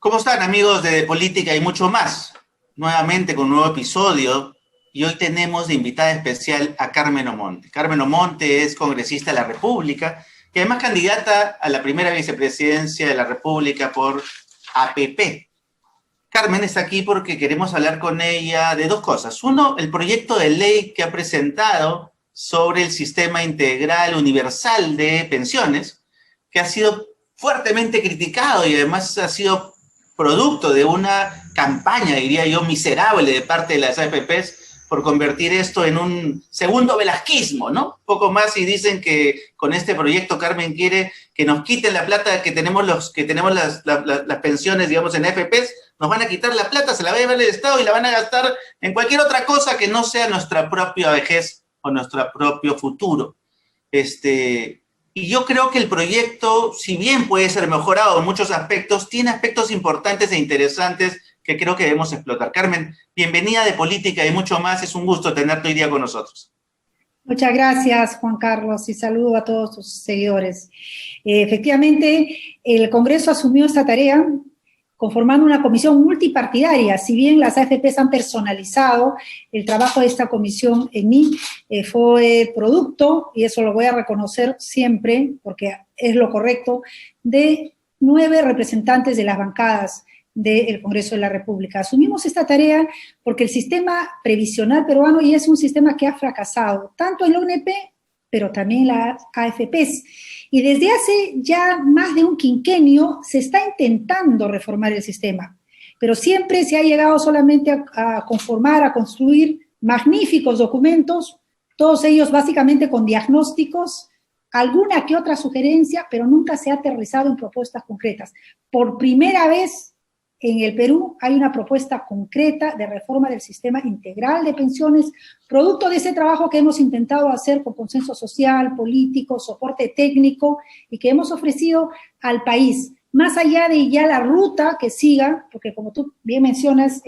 ¿Cómo están, amigos de Política y mucho más? Nuevamente con un nuevo episodio, y hoy tenemos de invitada especial a Carmen Omonte. Carmen Omonte es congresista de la República y además candidata a la primera vicepresidencia de la República por APP. Carmen está aquí porque queremos hablar con ella de dos cosas. Uno, el proyecto de ley que ha presentado sobre el sistema integral universal de pensiones, que ha sido fuertemente criticado y además ha sido producto de una campaña, diría yo, miserable de parte de las AFPs por convertir esto en un segundo velasquismo, ¿no? Poco más y dicen que con este proyecto Carmen quiere que nos quiten la plata que tenemos las pensiones, digamos, en AFPs, nos van a quitar la plata, se la va a llevar el Estado y la van a gastar en cualquier otra cosa que no sea nuestra propia vejez o nuestro propio futuro. Y yo creo que el proyecto, si bien puede ser mejorado en muchos aspectos, tiene aspectos importantes e interesantes que creo que debemos explotar. Carmen, bienvenida de Política y mucho más. Es un gusto tenerte hoy día con nosotros. Muchas gracias, Juan Carlos, y saludo a todos tus seguidores. Efectivamente, el Congreso asumió esta tarea conformando una comisión multipartidaria. Si bien las AFPs han personalizado el trabajo de esta comisión en mí, fue producto, y eso lo voy a reconocer siempre, porque es lo correcto, de 9 representantes de las bancadas del Congreso de la República. Asumimos esta tarea porque el sistema previsional peruano ya es un sistema que ha fracasado, tanto en la UNP, pero también en las AFPs. Y desde hace ya más de un quinquenio se está intentando reformar el sistema, pero siempre se ha llegado solamente a conformar, a construir magníficos documentos, todos ellos básicamente con diagnósticos, alguna que otra sugerencia, pero nunca se ha aterrizado en propuestas concretas. Por primera vez en el Perú hay una propuesta concreta de reforma del sistema integral de pensiones, producto de ese trabajo que hemos intentado hacer con consenso social, político, soporte técnico y que hemos ofrecido al país. Más allá de ya la ruta que siga, porque como tú bien mencionas,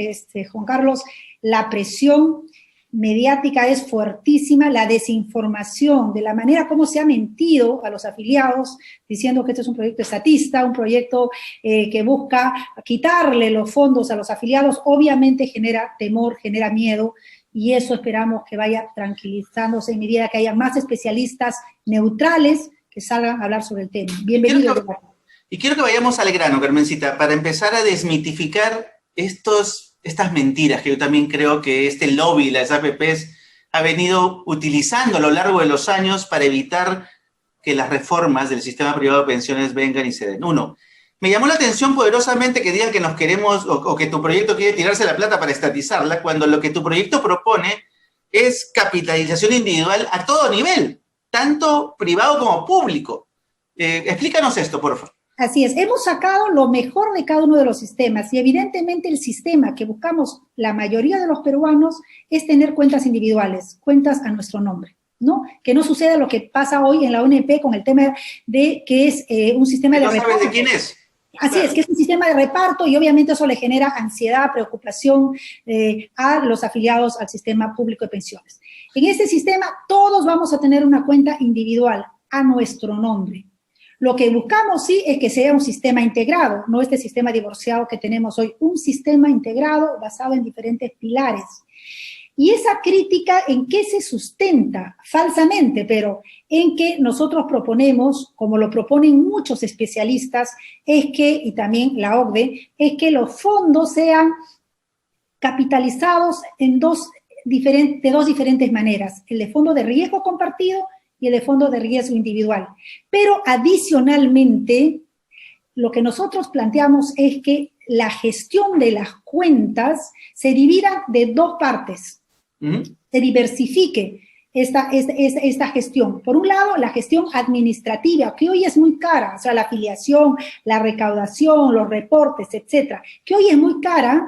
Juan Carlos, la presión mediática es fuertísima, la desinformación, de la manera como se ha mentido a los afiliados, diciendo que este es un proyecto estatista, un proyecto que busca quitarle los fondos a los afiliados, obviamente genera temor, genera miedo, y eso esperamos que vaya tranquilizándose en medida que haya más especialistas neutrales que salgan a hablar sobre el tema. Bienvenido. Quiero que vayamos al grano, Carmencita, para empezar a desmitificar estas mentiras que yo también creo que este lobby, las AFPs, ha venido utilizando a lo largo de los años para evitar que las reformas del sistema privado de pensiones vengan y se den. Uno, me llamó la atención poderosamente que digan que nos queremos o que tu proyecto quiere tirarse la plata para estatizarla, cuando lo que tu proyecto propone es capitalización individual a todo nivel, tanto privado como público. Explícanos esto, por favor. Así es, hemos sacado lo mejor de cada uno de los sistemas y evidentemente el sistema que buscamos la mayoría de los peruanos es tener cuentas individuales, cuentas a nuestro nombre, ¿no? Que no suceda lo que pasa hoy en la UNP con el tema de que es un sistema de reparto. ¿No sabes de quién es? Así es, que es un sistema de reparto y obviamente eso le genera ansiedad, preocupación a los afiliados al sistema público de pensiones. En este sistema todos vamos a tener una cuenta individual a nuestro nombre. Lo que buscamos, sí, es que sea un sistema integrado, no este sistema divorciado que tenemos hoy, un sistema integrado basado en diferentes pilares. Y esa crítica, ¿en qué se sustenta? Falsamente, pero en que nosotros proponemos, como lo proponen muchos especialistas, es que, y también la OCDE, es que los fondos sean capitalizados de dos diferentes maneras, el de fondo de riesgo compartido y el de fondo de riesgo individual. Pero adicionalmente, lo que nosotros planteamos es que la gestión de las cuentas se divida de dos partes, se diversifique esta gestión. Por un lado, la gestión administrativa, que hoy es muy cara, o sea, la afiliación, la recaudación, los reportes, etcétera, que hoy es muy cara,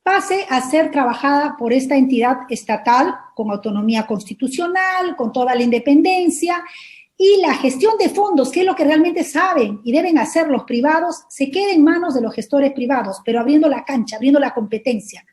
pase a ser trabajada por esta entidad estatal con autonomía constitucional, con toda la independencia, y la gestión de fondos, que es lo que realmente saben y deben hacer los privados, se quede en manos de los gestores privados, pero abriendo la cancha, abriendo la competencia.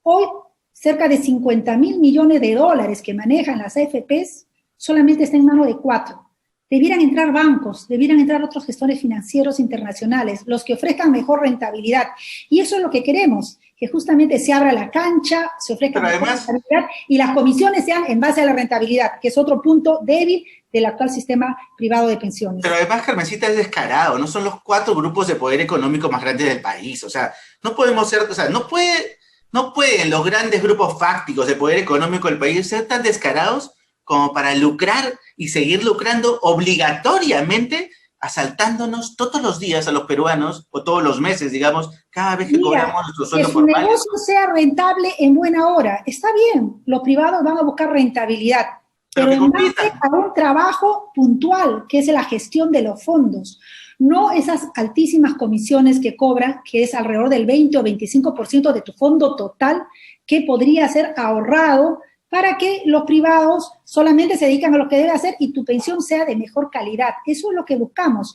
Hoy, cerca de 50.000 millones de dólares que manejan las AFPs, solamente está en manos de 4. Debieran entrar bancos, debieran entrar otros gestores financieros internacionales, los que ofrezcan mejor rentabilidad. Y eso es lo que queremos, que justamente se abra la cancha, se ofrezca mejor rentabilidad y las comisiones sean en base a la rentabilidad, que es otro punto débil del actual sistema privado de pensiones. Pero además, Carmencita, es descarado, no son los 4 grupos de poder económico más grandes del país, o sea, no podemos ser, o sea, no pueden los grandes grupos fácticos de poder económico del país ser tan descarados como para lucrar y seguir lucrando obligatoriamente, asaltándonos todos los días a los peruanos, o todos los meses, digamos, cada vez que cobramos nuestro sueldo formal. Que su negocio sea rentable en buena hora. Está bien, los privados van a buscar rentabilidad, pero en base a un trabajo puntual, que es la gestión de los fondos. No esas altísimas comisiones que cobran, que es alrededor del 20 o 25% de tu fondo total, que podría ser ahorrado para que los privados solamente se dedican a lo que debe hacer y tu pensión sea de mejor calidad. Eso es lo que buscamos.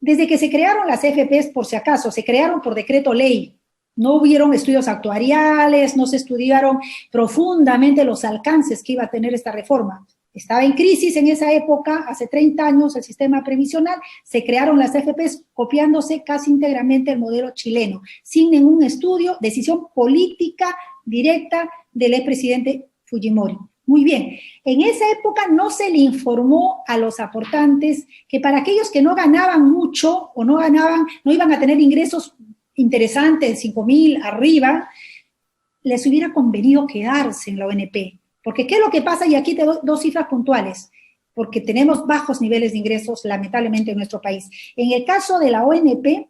Desde que se crearon las AFPs, por si acaso, se crearon por decreto ley. No hubieron estudios actuariales, no se estudiaron profundamente los alcances que iba a tener esta reforma. Estaba en crisis en esa época, hace 30 años, el sistema previsional, se crearon las AFPs copiándose casi íntegramente el modelo chileno, sin ningún estudio, decisión política directa del expresidente Fujimori. Muy bien, en esa época no se le informó a los aportantes que para aquellos que no ganaban mucho o no iban a tener ingresos interesantes, 5.000 arriba, les hubiera convenido quedarse en la ONP. Porque ¿qué es lo que pasa? Y aquí te doy 2 cifras puntuales, porque tenemos bajos niveles de ingresos, lamentablemente, en nuestro país. En el caso de la ONP,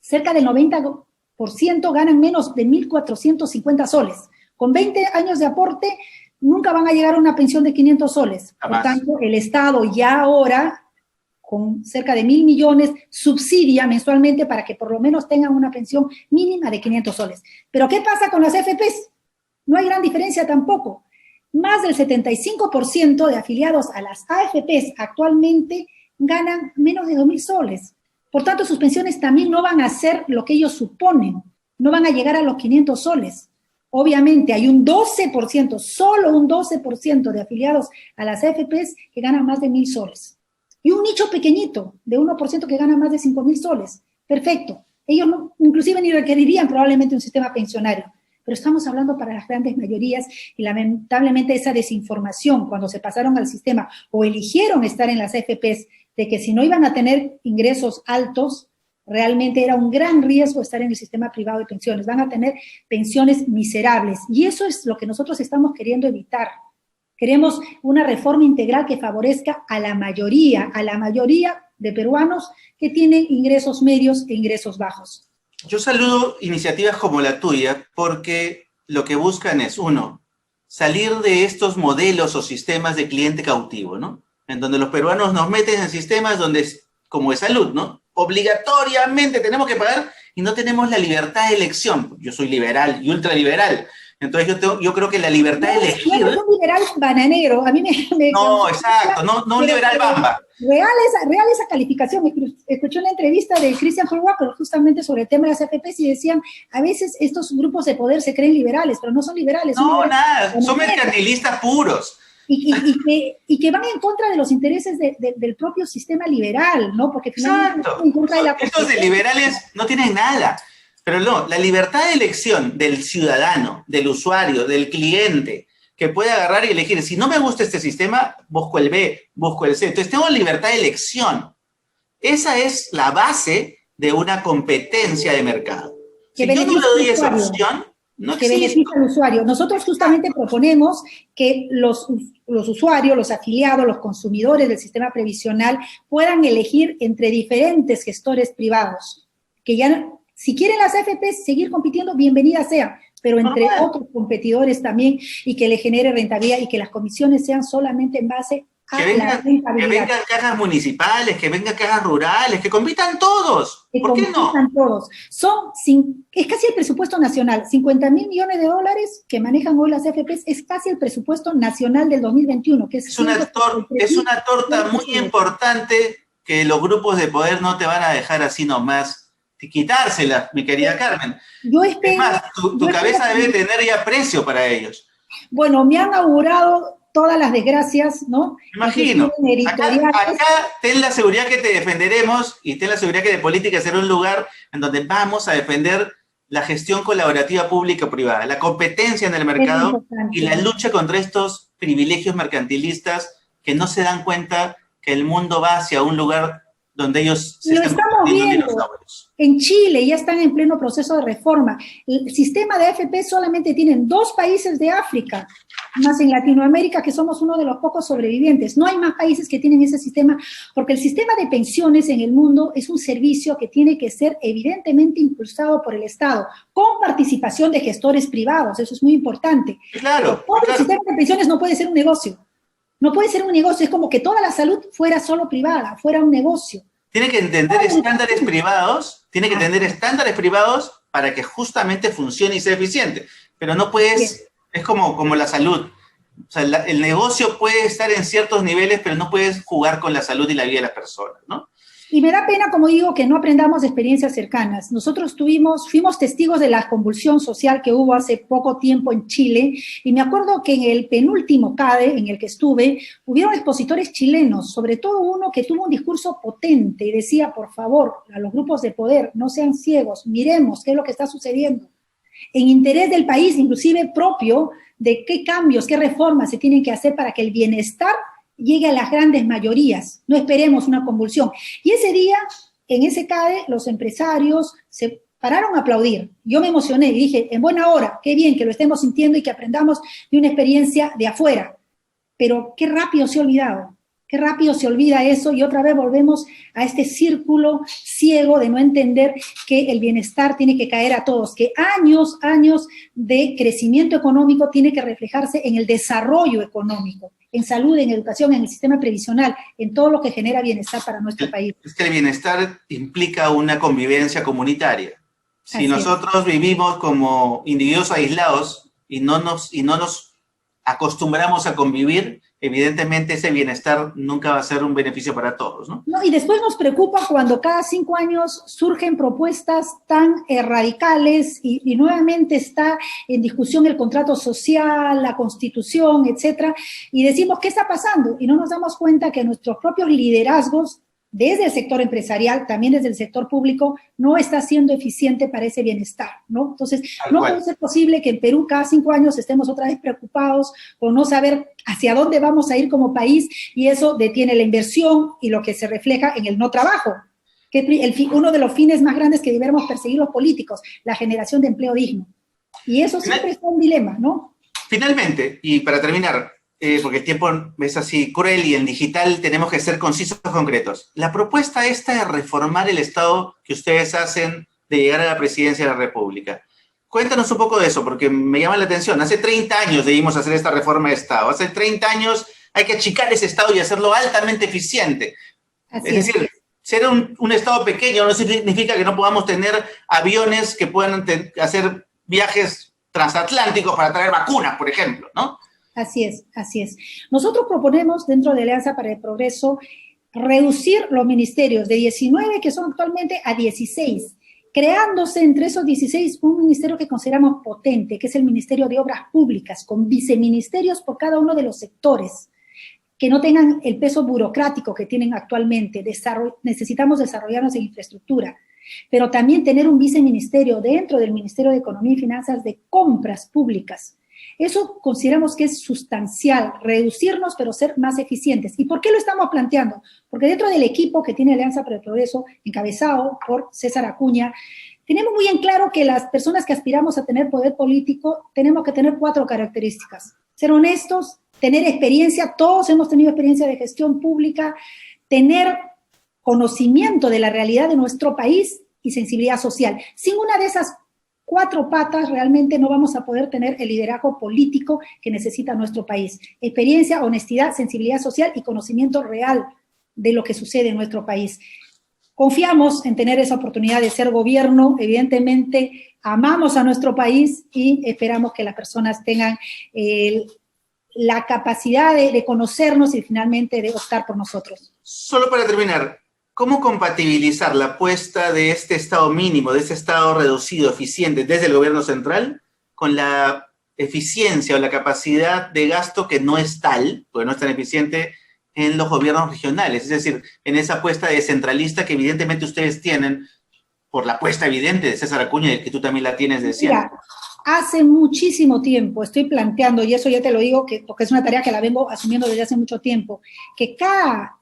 cerca del 90% ganan menos de 1.450 soles. Con 20 años de aporte, nunca van a llegar a una pensión de 500 soles. Por tanto, el Estado ya ahora, con cerca de 1.000 millones, subsidia mensualmente para que por lo menos tengan una pensión mínima de 500 soles. ¿Pero qué pasa con las AFPs? No hay gran diferencia tampoco. Más del 75% de afiliados a las AFPs actualmente ganan menos de 2.000 soles. Por tanto, sus pensiones también no van a ser lo que ellos suponen, no van a llegar a los 500 soles. Obviamente hay un 12%, solo un 12% de afiliados a las AFPs que ganan más de 1.000 soles. Y un nicho pequeñito de 1% que gana más de 5.000 soles. Perfecto. Ellos inclusive ni requerirían probablemente un sistema pensionario. Pero estamos hablando para las grandes mayorías y lamentablemente esa desinformación cuando se pasaron al sistema o eligieron estar en las AFPs de que si no iban a tener ingresos altos, realmente era un gran riesgo estar en el sistema privado de pensiones. Van a tener pensiones miserables y eso es lo que nosotros estamos queriendo evitar. Queremos una reforma integral que favorezca a la mayoría de peruanos que tienen ingresos medios e ingresos bajos. Yo saludo iniciativas como la tuya porque lo que buscan es, 1, salir de estos modelos o sistemas de cliente cautivo, ¿no? En donde los peruanos nos meten en sistemas donde, como de salud, ¿no? Obligatoriamente tenemos que pagar y no tenemos la libertad de elección. Yo soy liberal y ultraliberal. Entonces yo creo que la libertad de elegir... No es un liberal bananero, a mí me no, exacto, no un liberal bamba. Real esa calificación. Escuché una entrevista de Christian Hallwalker justamente sobre el tema de las AFPs y decían, a veces estos grupos de poder se creen liberales, pero no son liberales. No, nada, son mercantilistas puros. Y que van en contra de los intereses del propio sistema liberal, ¿no? Porque finalmente exacto. En contra de la estos de liberales no tienen nada. Pero no, la libertad de elección del ciudadano, del usuario, del cliente, que puede agarrar y elegir, si no me gusta este sistema, busco el B, busco el C. Entonces tengo libertad de elección. Esa es la base de una competencia de mercado. Si yo no le doy esa opción, no existe. Que beneficia al usuario. Nosotros justamente proponemos que los usuarios, los afiliados, los consumidores del sistema previsional puedan elegir entre diferentes gestores privados, que ya... Si quieren las AFPs seguir compitiendo, bienvenida sea, pero entre otros competidores también y que le genere rentabilidad y que las comisiones sean solamente en base a la rentabilidad. Que vengan cajas municipales, que vengan cajas rurales, que compitan todos. ¿Por qué no? Todos. Es casi el presupuesto nacional. 50.000 millones de dólares que manejan hoy las AFPs es casi el presupuesto nacional del 2021. Que es una torta muy importante que los grupos de poder no te van a dejar así nomás quitársela, mi querida Carmen. Es más, tu cabeza debe tener ya precio para ellos. Bueno, me han augurado todas las desgracias, ¿no? Imagino. Acá ten la seguridad que te defenderemos y ten la seguridad que de política será un lugar en donde vamos a defender la gestión colaborativa pública-privada, la competencia en el mercado y la lucha contra estos privilegios mercantilistas que no se dan cuenta que el mundo va hacia un lugar donde ellos se están convirtiendo en dinosaurios. En Chile ya están en pleno proceso de reforma. El sistema de AFP solamente tienen 2 países de África, más en Latinoamérica, que somos uno de los pocos sobrevivientes. No hay más países que tienen ese sistema, porque el sistema de pensiones en el mundo es un servicio que tiene que ser evidentemente impulsado por el Estado, con participación de gestores privados. Eso es muy importante. Claro. El sistema de pensiones no puede ser un negocio. No puede ser un negocio, es como que toda la salud fuera solo privada, fuera un negocio. Tiene que entender estándares privados, para que justamente funcione y sea eficiente. Pero no puedes, es como la salud. O sea, el negocio puede estar en ciertos niveles, pero no puedes jugar con la salud y la vida de las personas, ¿no? Y me da pena, como digo, que no aprendamos de experiencias cercanas. Nosotros fuimos testigos de la convulsión social que hubo hace poco tiempo en Chile, y me acuerdo que en el penúltimo CADE en el que estuve, hubieron expositores chilenos, sobre todo uno que tuvo un discurso potente y decía, por favor, a los grupos de poder, no sean ciegos, miremos qué es lo que está sucediendo. En interés del país, inclusive propio, de qué cambios, qué reformas se tienen que hacer para que el bienestar llegue a las grandes mayorías, no esperemos una convulsión. Y ese día, en ese CADE, los empresarios se pararon a aplaudir. Yo me emocioné y dije, en buena hora, qué bien que lo estemos sintiendo y que aprendamos de una experiencia de afuera. Pero qué rápido se ha olvidado, qué rápido se olvida eso, y otra vez volvemos a este círculo ciego de no entender que el bienestar tiene que caer a todos, que años de crecimiento económico tiene que reflejarse en el desarrollo económico, en salud, en educación, en el sistema previsional, en todo lo que genera bienestar para nuestro país. Es que el bienestar implica una convivencia comunitaria. Si nosotros vivimos como individuos aislados y no nos acostumbramos a convivir, evidentemente ese bienestar nunca va a ser un beneficio para todos, ¿no? No, y después nos preocupa cuando cada 5 años surgen propuestas tan radicales y nuevamente está en discusión el contrato social, la Constitución, etcétera, y decimos, ¿qué está pasando? Y no nos damos cuenta que nuestros propios liderazgos, desde el sector empresarial, también desde el sector público, no está siendo eficiente para ese bienestar, ¿no? Entonces, no puede ser posible que en Perú cada 5 años estemos otra vez preocupados por no saber hacia dónde vamos a ir como país, y eso detiene la inversión y lo que se refleja en el no trabajo, que es uno de los fines más grandes que debemos perseguir los políticos, la generación de empleo digno. Y eso siempre es un dilema, ¿no? Finalmente, y para terminar, porque el tiempo es así cruel y en digital tenemos que ser concisos y concretos. La propuesta esta de reformar el Estado que ustedes hacen de llegar a la presidencia de la República. Cuéntanos un poco de eso, porque me llama la atención. Hace 30 años debimos hacer esta reforma de Estado. Hace 30 años hay que achicar ese Estado y hacerlo altamente eficiente. Es decir, ser un Estado pequeño no significa que no podamos tener aviones que puedan hacer viajes transatlánticos para traer vacunas, por ejemplo, ¿no? Así es, así es. Nosotros proponemos, dentro de Alianza para el Progreso, reducir los ministerios de 19, que son actualmente, a 16, creándose entre esos 16 un ministerio que consideramos potente, que es el Ministerio de Obras Públicas, con viceministerios por cada uno de los sectores, que no tengan el peso burocrático que tienen actualmente. Necesitamos desarrollarnos en infraestructura, pero también tener un viceministerio dentro del Ministerio de Economía y Finanzas de compras públicas. Eso consideramos que es sustancial, reducirnos pero ser más eficientes. ¿Y por qué lo estamos planteando? Porque dentro del equipo que tiene Alianza para el Progreso, encabezado por César Acuña, tenemos muy en claro que las personas que aspiramos a tener poder político tenemos que tener 4 características. Ser honestos, tener experiencia, todos hemos tenido experiencia de gestión pública, tener conocimiento de la realidad de nuestro país y sensibilidad social. Sin una de esas 4 patas realmente no vamos a poder tener el liderazgo político que necesita nuestro país. Experiencia, honestidad, sensibilidad social y conocimiento real de lo que sucede en nuestro país. Confiamos en tener esa oportunidad de ser gobierno. Evidentemente, amamos a nuestro país y esperamos que las personas tengan la capacidad de conocernos y finalmente de optar por nosotros. Solo para terminar, ¿cómo compatibilizar la apuesta de este Estado mínimo, de este Estado reducido, eficiente, desde el gobierno central, con la eficiencia o la capacidad de gasto que no es tal, porque no es tan eficiente en los gobiernos regionales, es decir, en esa apuesta descentralista que evidentemente ustedes tienen por la apuesta evidente de César Acuña y que tú también la tienes de siempre. Mira, hace muchísimo tiempo estoy planteando, y eso ya te lo digo, porque es una tarea que la vengo asumiendo desde hace mucho tiempo, que cada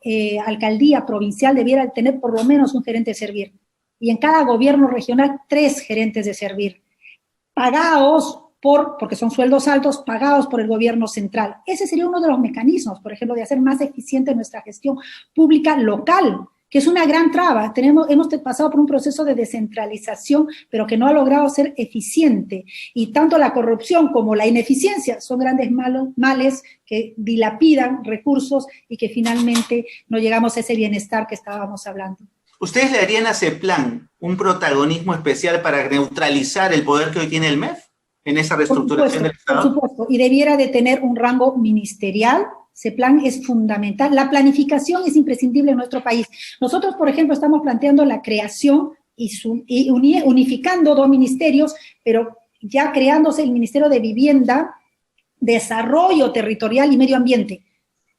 alcaldía provincial debiera tener por lo menos un gerente de servir, y en cada gobierno regional 3 gerentes de servir, pagados porque son sueldos altos, pagados por el gobierno central. Ese sería uno de los mecanismos, por ejemplo, de hacer más eficiente nuestra gestión pública local, que es una gran traba. Hemos pasado por un proceso de descentralización, pero que no ha logrado ser eficiente. Y tanto la corrupción como la ineficiencia son grandes males que dilapidan recursos y que finalmente no llegamos a ese bienestar que estábamos hablando. ¿Ustedes le darían a CEPLAN un protagonismo especial para neutralizar el poder que hoy tiene el MEF en esa reestructuración del Estado? Por supuesto, y debiera de tener un rango ministerial. CEPLAN es fundamental. La planificación es imprescindible en nuestro país. Nosotros, por ejemplo, estamos planteando la creación y unificando 2 ministerios, pero ya creándose el Ministerio de Vivienda, Desarrollo Territorial y Medio Ambiente.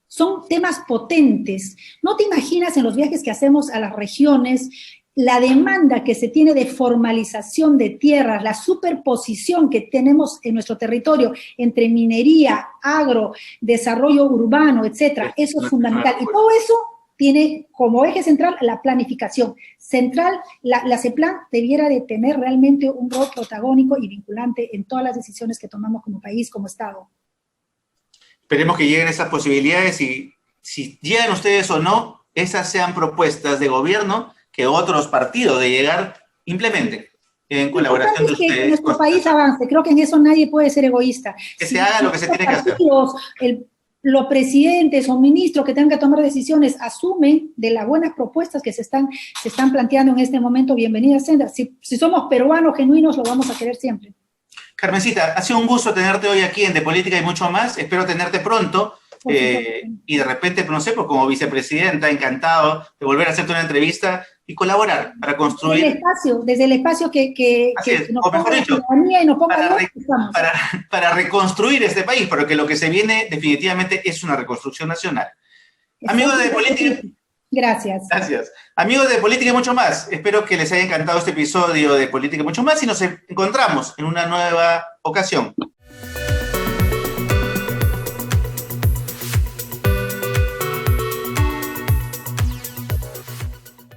Son temas potentes. No te imaginas en los viajes que hacemos a las regiones la demanda que se tiene de formalización de tierras, la superposición que tenemos en nuestro territorio entre minería, agro, desarrollo urbano, etcétera. Eso es fundamental. Y todo eso tiene como eje central la planificación. Central, la CEPLAN debiera de tener realmente un rol protagónico y vinculante en todas las decisiones que tomamos como país, como Estado. Esperemos que lleguen esas posibilidades y si llegan ustedes o no, esas sean propuestas de gobierno que otros partidos de llegar implementen en colaboración de ustedes. Que nuestro país avance, creo que en eso nadie puede ser egoísta. Que se haga lo que se tiene que hacer. Los presidentes o ministros que tengan que tomar decisiones asumen de las buenas propuestas que se están planteando en este momento, bienvenidas sean. Si somos peruanos genuinos, lo vamos a querer siempre. Carmencita, ha sido un gusto tenerte hoy aquí en De Política y mucho más. Espero tenerte pronto. Y de repente, no sé, pues como vicepresidenta, encantado de volver a hacerte una entrevista y colaborar para construir. Desde el espacio que nos ponga la ciudadanía y nos ponga para reconstruir este país, porque lo que se viene definitivamente es una reconstrucción nacional. Amigos de Política. Gracias. Gracias. Amigos de Política y mucho más, espero que les haya encantado este episodio de Política y mucho más y nos encontramos en una nueva ocasión.